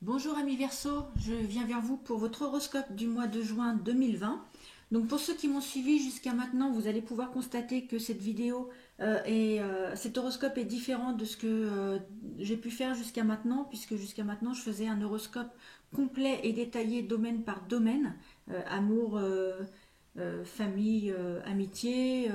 Bonjour amis Verseau, je viens vers vous pour votre horoscope du mois de juin 2020. Donc pour ceux qui m'ont suivi jusqu'à maintenant, vous allez pouvoir constater que cette vidéo cet horoscope est différent de ce que j'ai pu faire jusqu'à maintenant, puisque jusqu'à maintenant je faisais un horoscope complet et détaillé domaine par domaine, amour, famille, amitié,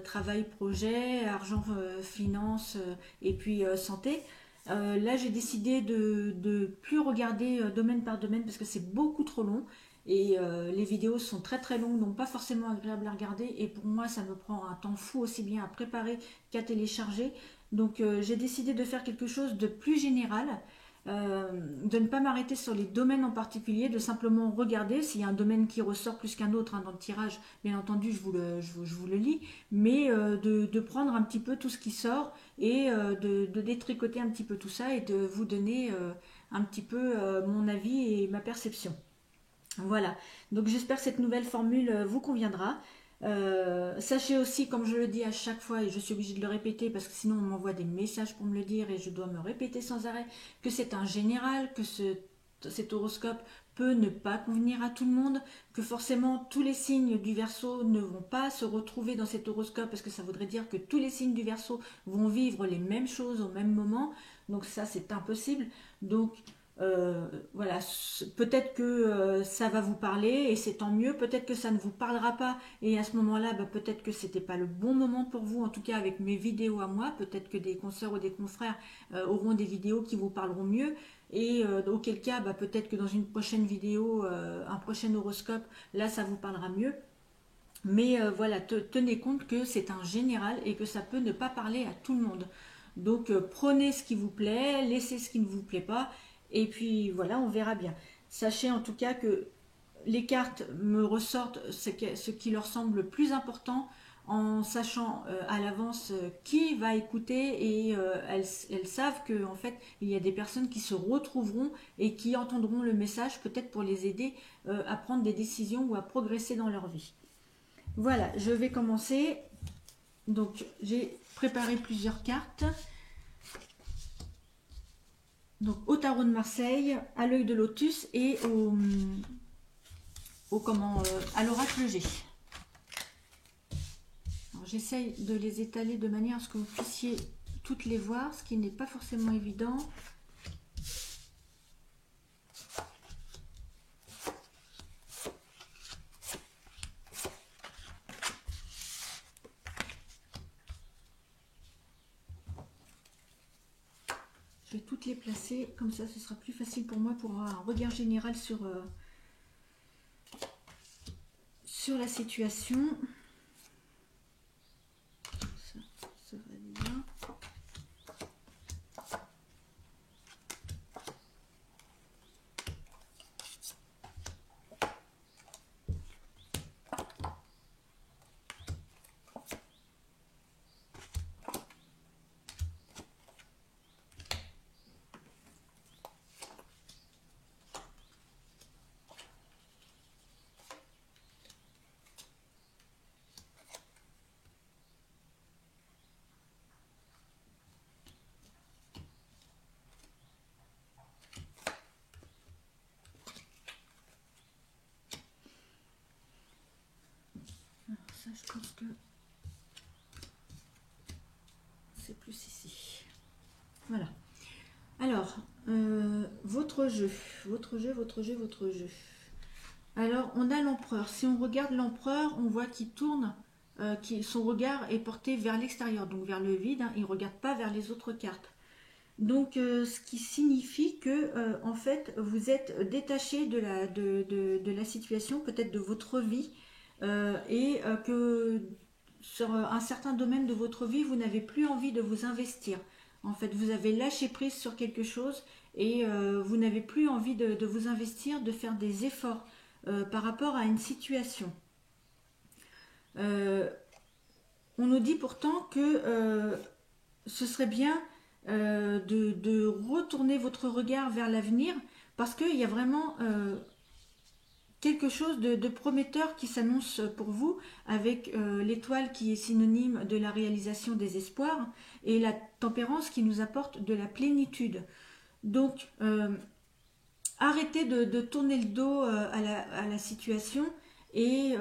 travail, projet, argent, finance et puis santé. Là, j'ai décidé de plus regarder domaine par domaine parce que c'est beaucoup trop long et les vidéos sont très très longues, donc pas forcément agréables à regarder. Et pour moi, ça me prend un temps fou aussi bien à préparer qu'à télécharger. Donc, j'ai décidé de faire quelque chose de plus général, de ne pas m'arrêter sur les domaines en particulier, de simplement regarder s'il y a un domaine qui ressort plus qu'un autre dans le tirage. Bien entendu, je vous le lis, mais de prendre un petit peu tout ce qui sort et de détricoter un petit peu tout ça et de vous donner un petit peu mon avis et ma perception. Voilà, donc j'espère que cette nouvelle formule vous conviendra. Sachez aussi, comme je le dis à chaque fois, et je suis obligée de le répéter parce que sinon on m'envoie des messages pour me le dire et je dois me répéter sans arrêt, que c'est un général, que cet horoscope peut ne pas convenir à tout le monde, que forcément tous les signes du Verseau ne vont pas se retrouver dans cet horoscope parce que ça voudrait dire que tous les signes du Verseau vont vivre les mêmes choses au même moment. Donc ça c'est impossible. Donc voilà, peut-être que ça va vous parler et c'est tant mieux, peut-être que ça ne vous parlera pas et à ce moment-là, bah, peut-être que c'était pas le bon moment pour vous, en tout cas avec mes vidéos à moi, peut-être que des consoeurs ou des confrères auront des vidéos qui vous parleront mieux et auquel cas, bah, peut-être que dans une prochaine vidéo, un prochain horoscope, là ça vous parlera mieux. Mais voilà, tenez compte que c'est un général et que ça peut ne pas parler à tout le monde. Donc prenez ce qui vous plaît, laissez ce qui ne vous plaît pas, et puis voilà, on verra bien. Sachez en tout cas que les cartes me ressortent ce qui leur semble le plus important en sachant à l'avance qui va écouter et elles savent que en fait il y a des personnes qui se retrouveront et qui entendront le message peut-être pour les aider à prendre des décisions ou à progresser dans leur vie. Voilà, je vais commencer. Donc, j'ai préparé plusieurs cartes. Donc, au tarot de Marseille, à l'œil de lotus et à l'oracle G. J'essaye de les étaler de manière à ce que vous puissiez toutes les voir, ce qui n'est pas forcément évident. Je vais toutes les placer, comme ça ce sera plus facile pour moi pour avoir un regard général sur la situation. Ça va bien. Ça, je pense que c'est plus ici. Voilà. Alors, votre jeu. Alors, on a l'empereur. Si on regarde l'empereur, on voit qu'il tourne, son regard est porté vers l'extérieur, donc vers le vide. Il ne regarde pas vers les autres cartes. Donc, ce qui signifie que, en fait, vous êtes détaché de la situation, peut-être de votre vie, et que sur un certain domaine de votre vie, vous n'avez plus envie de vous investir. En fait, vous avez lâché prise sur quelque chose et vous n'avez plus envie de vous investir, de faire des efforts par rapport à une situation. Euh, on nous dit pourtant que ce serait bien de retourner votre regard vers l'avenir parce qu'il y a vraiment quelque chose de prometteur qui s'annonce pour vous avec l'étoile qui est synonyme de la réalisation des espoirs et la tempérance qui nous apporte de la plénitude. Donc, arrêtez de tourner le dos à la situation et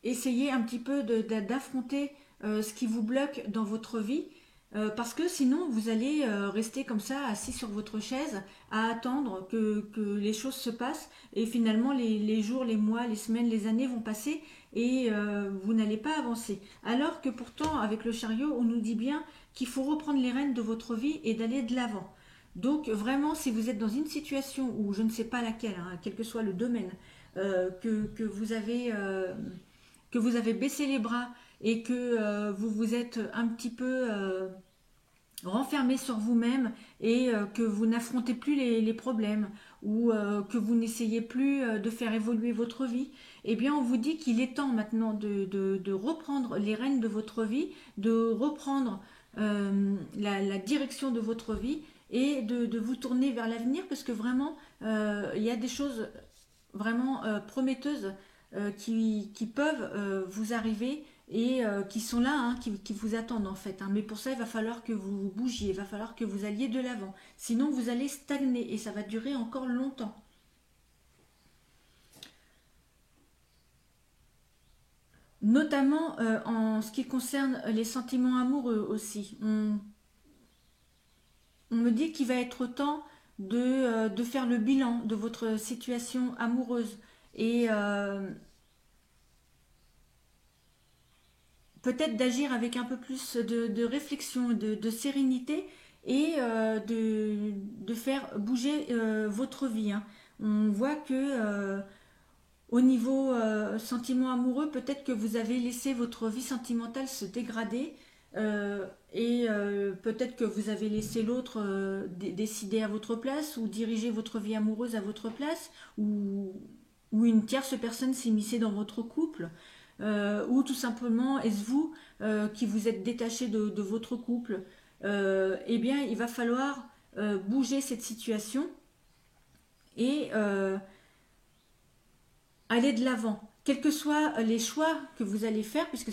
essayez un petit peu d'affronter ce qui vous bloque dans votre vie. Parce que sinon, vous allez rester comme ça, assis sur votre chaise, à attendre que les choses se passent. Et finalement, les jours, les mois, les semaines, les années vont passer et vous n'allez pas avancer. Alors que pourtant, avec le chariot, on nous dit bien qu'il faut reprendre les rênes de votre vie et d'aller de l'avant. Donc vraiment, si vous êtes dans une situation où je ne sais pas laquelle, hein, quel que soit le domaine, que vous avez baissé les bras et que vous vous êtes un petit peu renfermé sur vous-même et que vous n'affrontez plus les problèmes ou que vous n'essayez plus de faire évoluer votre vie, eh bien on vous dit qu'il est temps maintenant de reprendre les rênes de votre vie, de reprendre la direction de votre vie et de vous tourner vers l'avenir parce que vraiment il y a des choses vraiment prometteuses qui peuvent vous arriver et qui sont là, hein, qui vous attendent en fait, hein. Mais pour ça, il va falloir que vous bougiez, il va falloir que vous alliez de l'avant. Sinon, vous allez stagner et ça va durer encore longtemps. Notamment en ce qui concerne les sentiments amoureux aussi. On me dit qu'il va être temps de faire le bilan de votre situation amoureuse et peut-être d'agir avec un peu plus de réflexion, de sérénité et de faire bouger votre vie, hein. On voit que au niveau sentiment amoureux, peut-être que vous avez laissé votre vie sentimentale se dégrader et peut-être que vous avez laissé l'autre décider à votre place ou diriger votre vie amoureuse à votre place ou une tierce personne s'immiscer dans votre couple ou tout simplement est-ce vous qui vous êtes détaché de votre couple. Eh bien il va falloir bouger cette situation et aller de l'avant. Quels que soient les choix que vous allez faire, puisque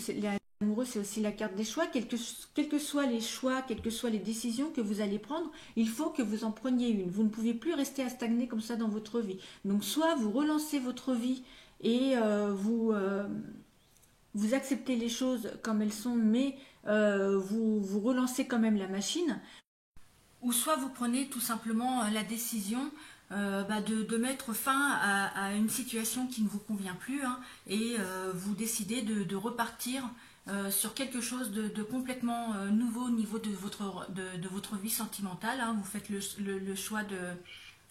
l'amoureux c'est aussi la carte des choix, quels que soient les choix, quelles que soient les décisions que vous allez prendre, il faut que vous en preniez une. Vous ne pouvez plus rester à stagner comme ça dans votre vie. Donc soit vous relancez votre vie et vous acceptez les choses comme elles sont, mais vous relancez quand même la machine, ou soit vous prenez tout simplement la décision de mettre fin à une situation qui ne vous convient plus, hein, et vous décidez de repartir sur quelque chose de complètement nouveau au niveau de votre vie sentimentale, hein. Vous faites le choix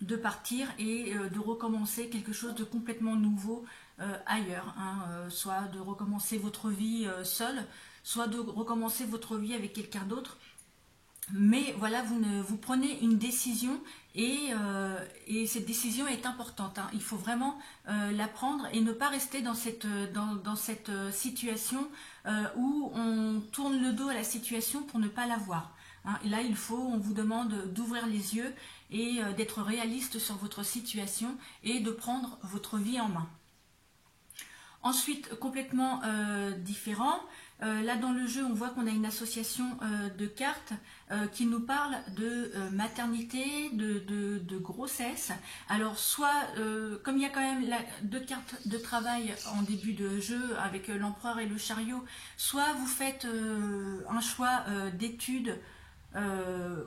de partir et de recommencer quelque chose de complètement nouveau ailleurs, hein, soit de recommencer votre vie seule, soit de recommencer votre vie avec quelqu'un d'autre. Mais voilà, vous prenez une décision et cette décision est importante, hein. Il faut vraiment la prendre et ne pas rester dans cette situation où on tourne le dos à la situation pour ne pas la voir, hein. Et là, on vous demande d'ouvrir les yeux et d'être réaliste sur votre situation et de prendre votre vie en main. Ensuite, complètement différent, là dans le jeu on voit qu'on a une association de cartes qui nous parle de maternité, de grossesse. Alors soit, comme il y a quand même deux cartes de travail en début de jeu avec l'empereur et le chariot, soit vous faites un choix d'études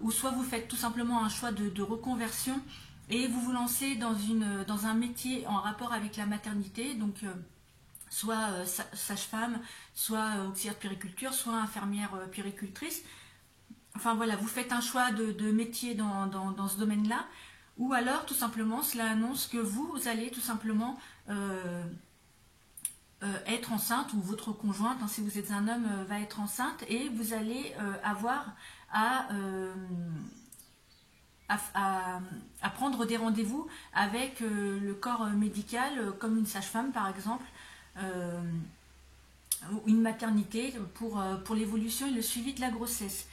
ou soit vous faites tout simplement un choix de reconversion et vous vous lancez dans un métier en rapport avec la maternité, donc soit sage-femme, soit auxiliaire de puériculture, soit infirmière puéricultrice. Enfin voilà, vous faites un choix de métier dans ce domaine-là, ou alors tout simplement cela annonce que vous allez tout simplement être enceinte, ou votre conjointe, hein, si vous êtes un homme, va être enceinte, et vous allez avoir à, à prendre des rendez-vous avec le corps médical, comme une sage-femme par exemple, euh, une maternité pour l'évolution et le suivi de la grossesse.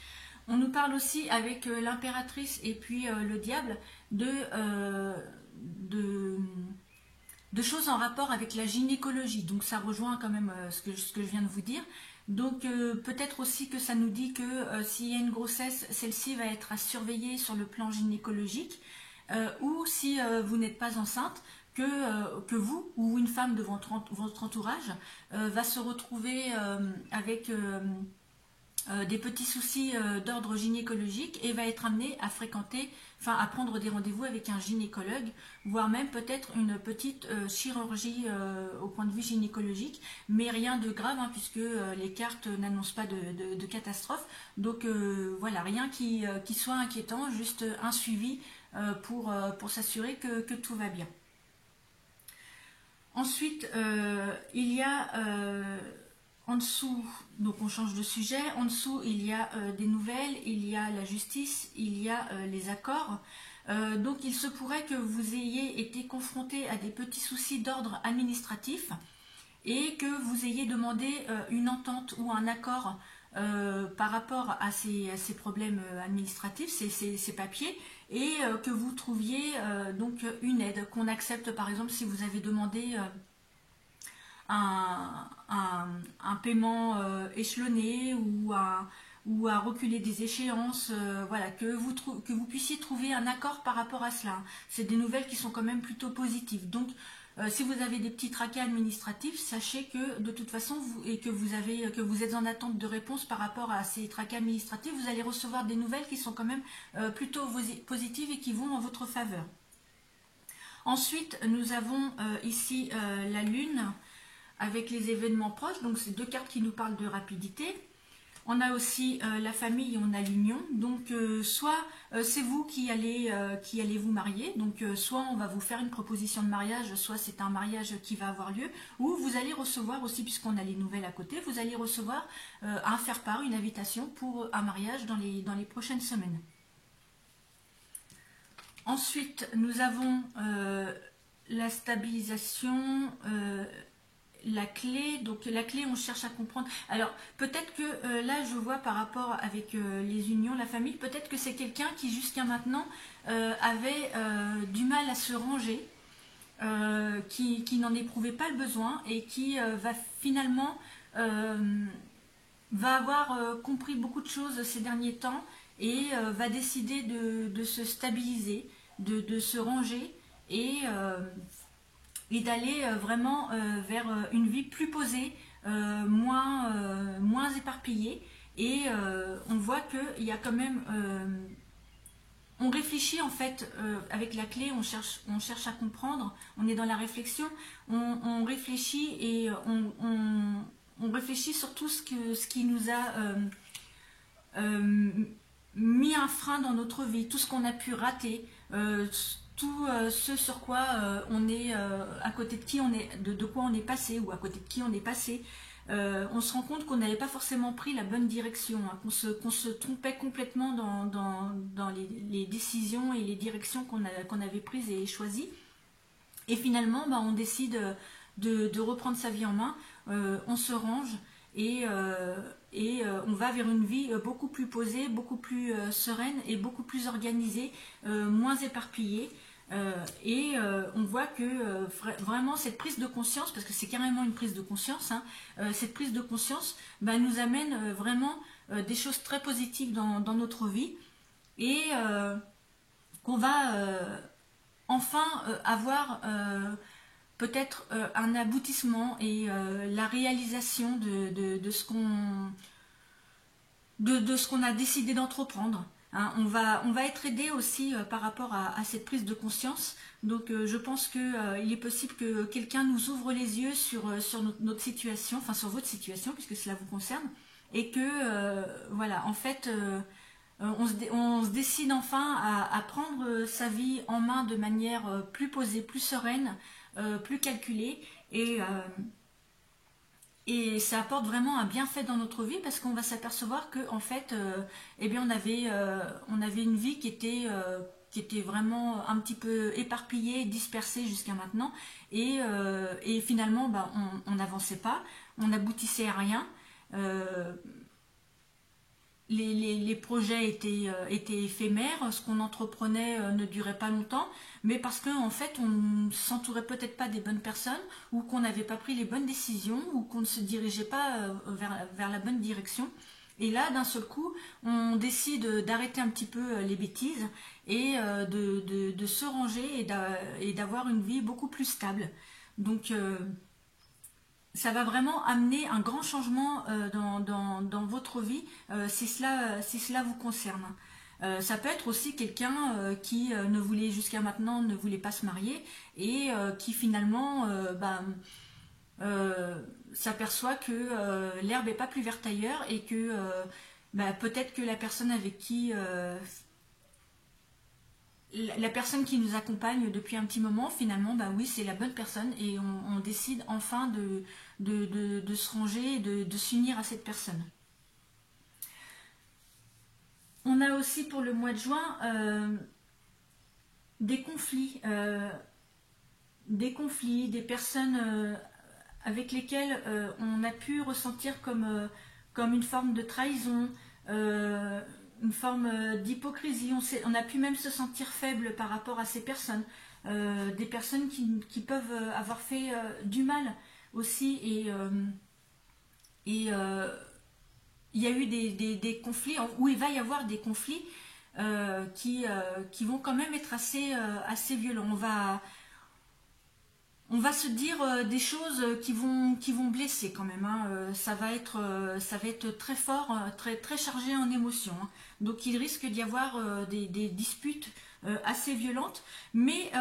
On nous parle aussi avec l'impératrice et puis le diable de, de choses en rapport avec la gynécologie. Donc ça rejoint quand même ce que je viens de vous dire. Donc peut-être aussi que ça nous dit que s'il y a une grossesse, celle-ci va être à surveiller sur le plan gynécologique. ou si vous n'êtes pas enceinte, que vous ou une femme de votre entourage va se retrouver avec des petits soucis d'ordre gynécologique et va être amené à fréquenter, enfin à prendre des rendez-vous avec un gynécologue, voire même peut-être une petite chirurgie au point de vue gynécologique, mais rien de grave hein, puisque les cartes n'annoncent pas de catastrophe. Donc voilà, rien qui soit inquiétant, juste un suivi pour s'assurer que tout va bien. Ensuite, il y a en dessous, donc on change de sujet, en dessous il y a des nouvelles, il y a la justice, il y a les accords. Donc il se pourrait que vous ayez été confronté à des petits soucis d'ordre administratif et que vous ayez demandé une entente ou un accord par rapport à ces problèmes administratifs, ces papiers, et que vous trouviez donc une aide, qu'on accepte par exemple si vous avez demandé un paiement échelonné ou à reculer des échéances, voilà, que vous puissiez trouver un accord par rapport à cela. C'est des nouvelles qui sont quand même plutôt positives. Donc, si vous avez des petits tracas administratifs, sachez que de toute façon, que vous êtes en attente de réponse par rapport à ces tracas administratifs, vous allez recevoir des nouvelles qui sont quand même plutôt positives et qui vont en votre faveur. Ensuite, nous avons ici la Lune avec les événements proches, donc c'est deux cartes qui nous parlent de rapidité. On a aussi la famille, on a l'union, donc soit c'est vous qui allez vous marier, donc soit on va vous faire une proposition de mariage, soit c'est un mariage qui va avoir lieu, ou vous allez recevoir aussi, puisqu'on a les nouvelles à côté, vous allez recevoir un faire-part, une invitation pour un mariage dans les prochaines semaines. Ensuite, nous avons la stabilisation, la clé, donc la clé on cherche à comprendre. Alors peut-être que là je vois par rapport avec les unions, la famille, peut-être que c'est quelqu'un qui jusqu'à maintenant avait du mal à se ranger, qui n'en éprouvait pas le besoin et qui va finalement va avoir compris beaucoup de choses ces derniers temps et va décider de se stabiliser, de se ranger et d'aller vraiment vers une vie plus posée, moins éparpillée. Et on voit qu'il y a quand même... on réfléchit en fait, avec la clé, on cherche à comprendre, on est dans la réflexion, on réfléchit et on réfléchit sur tout ce qui nous a mis un frein dans notre vie, tout ce qu'on a pu rater, tout ce sur quoi on est, à côté de qui on est, de quoi on est passé ou à côté de qui on est passé. On se rend compte qu'on n'avait pas forcément pris la bonne direction, hein, qu'on se trompait complètement dans les décisions et les directions qu'on avait prises et choisies. Et finalement, bah, on décide de reprendre sa vie en main, on se range et on va vers une vie beaucoup plus posée, beaucoup plus sereine et beaucoup plus organisée, moins éparpillée. On voit que vraiment cette prise de conscience, parce que c'est carrément une prise de conscience, hein, cette prise de conscience bah, nous amène vraiment des choses très positives dans notre vie et qu'on va enfin avoir peut-être un aboutissement et la réalisation de ce qu'on a décidé d'entreprendre. Hein, on va être aidé aussi par rapport à cette prise de conscience. Donc je pense qu'il est possible que quelqu'un nous ouvre les yeux sur notre situation, enfin sur votre situation puisque cela vous concerne, et que voilà, en fait on se décide enfin à prendre sa vie en main de manière plus posée, plus sereine, plus calculée et ça apporte vraiment un bienfait dans notre vie parce qu'on va s'apercevoir que en fait, eh bien on avait une vie qui était vraiment un petit peu éparpillée, dispersée jusqu'à maintenant, et finalement, bah, on n'avançait pas, on n'aboutissait à rien. Les projets étaient éphémères, ce qu'on entreprenait ne durait pas longtemps, mais parce qu'en fait on ne s'entourait peut-être pas des bonnes personnes, ou qu'on n'avait pas pris les bonnes décisions, ou qu'on ne se dirigeait pas vers la bonne direction. Et là, d'un seul coup, on décide d'arrêter un petit peu les bêtises et de se ranger et d'avoir une vie beaucoup plus stable. Donc, ça va vraiment amener un grand changement dans votre vie si cela vous concerne. Ça peut être aussi quelqu'un qui ne voulait jusqu'à maintenant ne voulait pas se marier et qui finalement euh, s'aperçoit que l'herbe n'est pas plus verte ailleurs et que peut-être que la personne avec qui la personne qui nous accompagne depuis un petit moment, finalement, bah oui, c'est la bonne personne et on décide enfin de se ranger, de s'unir à cette personne. On a aussi pour le mois de juin des conflits, des personnes avec lesquelles on a pu ressentir comme une forme de trahison, une forme d'hypocrisie. On a pu même se sentir faible par rapport à ces personnes. Des personnes qui peuvent avoir fait du mal aussi. Et il y a eu des conflits, où il va y avoir des conflits qui vont quand même être assez violents. On va se dire des choses qui vont blesser quand même. Hein. Ça va être très fort, très chargé en émotions. Hein. Donc il risque d'y avoir des disputes assez violentes. Mais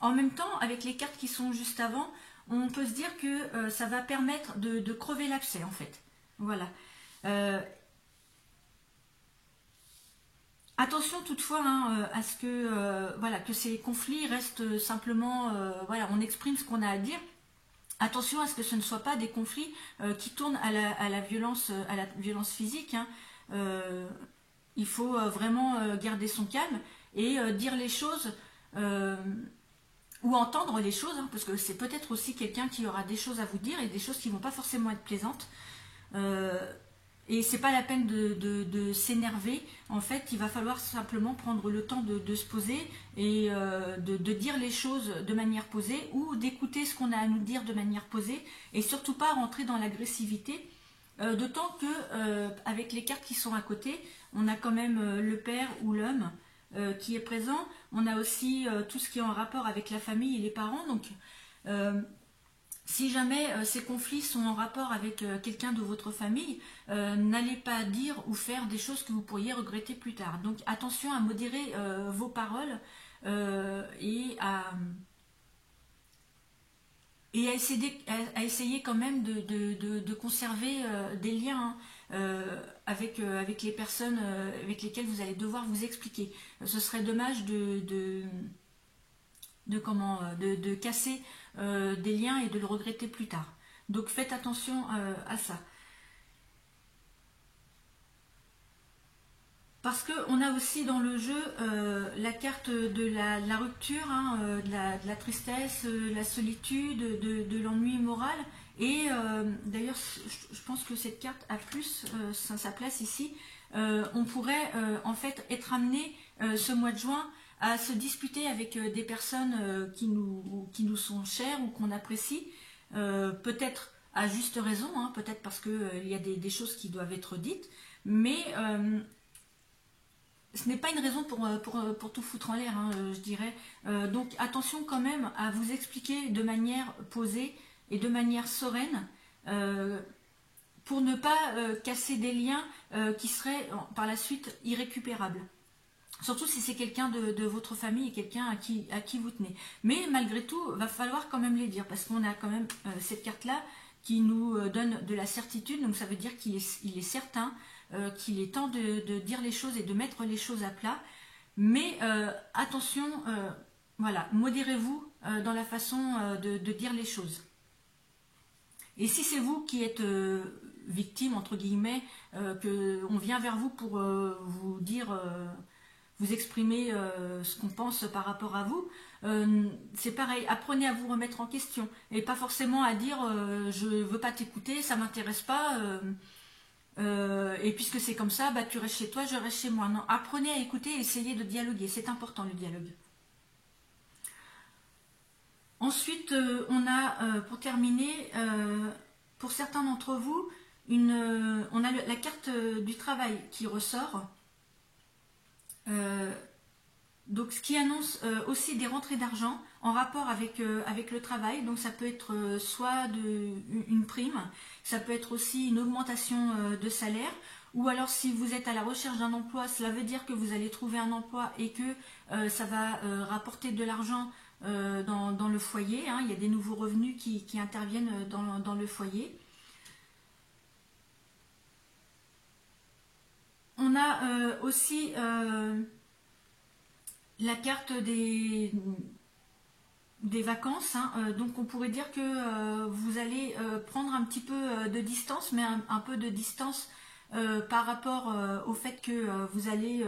en même temps, avec les cartes qui sont juste avant, on peut se dire que ça va permettre de crever l'abcès en fait. Voilà. Euh, Attention toutefois hein, à ce que, voilà, que ces conflits restent simplement, voilà, on exprime ce qu'on a à dire. Attention à ce que ce ne soit pas des conflits qui tournent à la violence physique. Hein. Euh, il faut vraiment garder son calme et dire les choses euh, ou entendre les choses, hein, parce que c'est peut-être aussi quelqu'un qui aura des choses à vous dire et des choses qui ne vont pas forcément être plaisantes. Euh, et c'est pas la peine de s'énerver. En fait, il va falloir simplement prendre le temps de se poser et de dire les choses de manière posée ou d'écouter ce qu'on a à nous dire de manière posée et surtout pas rentrer dans l'agressivité. D'autant que avec les cartes qui sont à côté, on a quand même le père ou l'homme qui est présent. On a aussi tout ce qui est en rapport avec la famille et les parents. Donc euh, si jamais ces conflits sont en rapport avec quelqu'un de votre famille, n'allez pas dire ou faire des choses que vous pourriez regretter plus tard. Donc attention à modérer vos paroles et à essayer quand même de conserver des liens hein, avec les personnes avec lesquelles vous allez devoir vous expliquer. Ce serait dommage de casser des liens et de le regretter plus tard. Donc faites attention à ça. Parce qu'on a aussi dans le jeu la carte de la rupture, hein, de la tristesse, la solitude, de l'ennui moral. Et d'ailleurs, je pense que cette carte a plus sa place ici. On pourrait en fait être amené ce mois de juin à se disputer avec des personnes qui nous sont chères ou qu'on apprécie, peut-être à juste raison, hein, peut-être parce qu'il y a des choses qui doivent être dites, mais ce n'est pas une raison pour tout foutre en l'air, hein, je dirais. Donc attention quand même à vous expliquer de manière posée et de manière sereine pour ne pas casser des liens qui seraient par la suite irrécupérables. Surtout si c'est quelqu'un de votre famille et quelqu'un à qui vous tenez. Mais malgré tout, va falloir quand même les dire parce qu'on a quand même cette carte-là qui nous donne de la certitude. Donc ça veut dire il est certain qu'il est temps de dire les choses et de mettre les choses à plat. Mais attention, voilà, modérez-vous dans la façon de dire les choses. Et si c'est vous qui êtes victime, entre guillemets, qu'on vient vers vous pour vous dire, vous exprimer ce qu'on pense par rapport à vous, c'est pareil, apprenez à vous remettre en question. Et pas forcément à dire je veux pas t'écouter, ça m'intéresse pas, et puisque c'est comme ça, bah, tu restes chez toi, je reste chez moi. Non, apprenez à écouter et essayez de dialoguer, c'est important le dialogue. Ensuite, on a, pour terminer, pour certains d'entre vous, on a la carte du travail qui ressort. Donc ce qui annonce aussi des rentrées d'argent en rapport avec le travail. Donc ça peut être soit une prime, ça peut être aussi une augmentation de salaire, ou alors si vous êtes à la recherche d'un emploi, cela veut dire que vous allez trouver un emploi et que ça va rapporter de l'argent dans le foyer, hein. Il y a des nouveaux revenus qui interviennent dans le foyer. On a aussi la carte des vacances, hein. Donc on pourrait dire que vous allez prendre un petit peu de distance, mais un peu de distance par rapport au fait que vous allez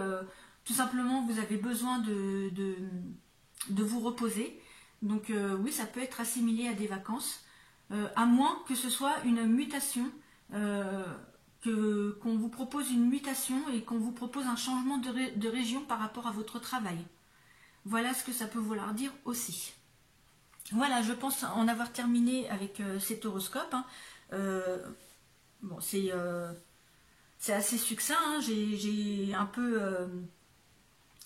tout simplement, vous avez besoin de vous reposer. Donc oui, ça peut être assimilé à des vacances, à moins que ce soit une mutation, qu'on vous propose une mutation et qu'on vous propose un changement de région par rapport à votre travail. Voilà ce que ça peut vouloir dire aussi. Voilà, je pense en avoir terminé avec cet horoscope, hein. Bon, c'est assez succinct, hein. J'ai un peu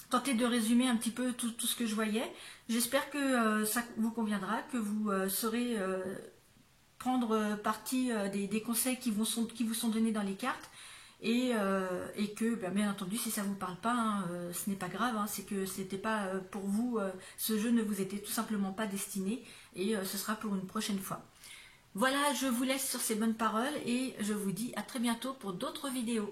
tenté de résumer un petit peu tout ce que je voyais. J'espère que ça vous conviendra, que vous saurez prendre parti des conseils qui vous sont donnés dans les cartes. Et que bien entendu, si ça ne vous parle pas, hein, ce n'est pas grave, hein, c'est que c'était pas pour vous, ce jeu ne vous était tout simplement pas destiné, et ce sera pour une prochaine fois. Voilà, je vous laisse sur ces bonnes paroles et je vous dis à très bientôt pour d'autres vidéos.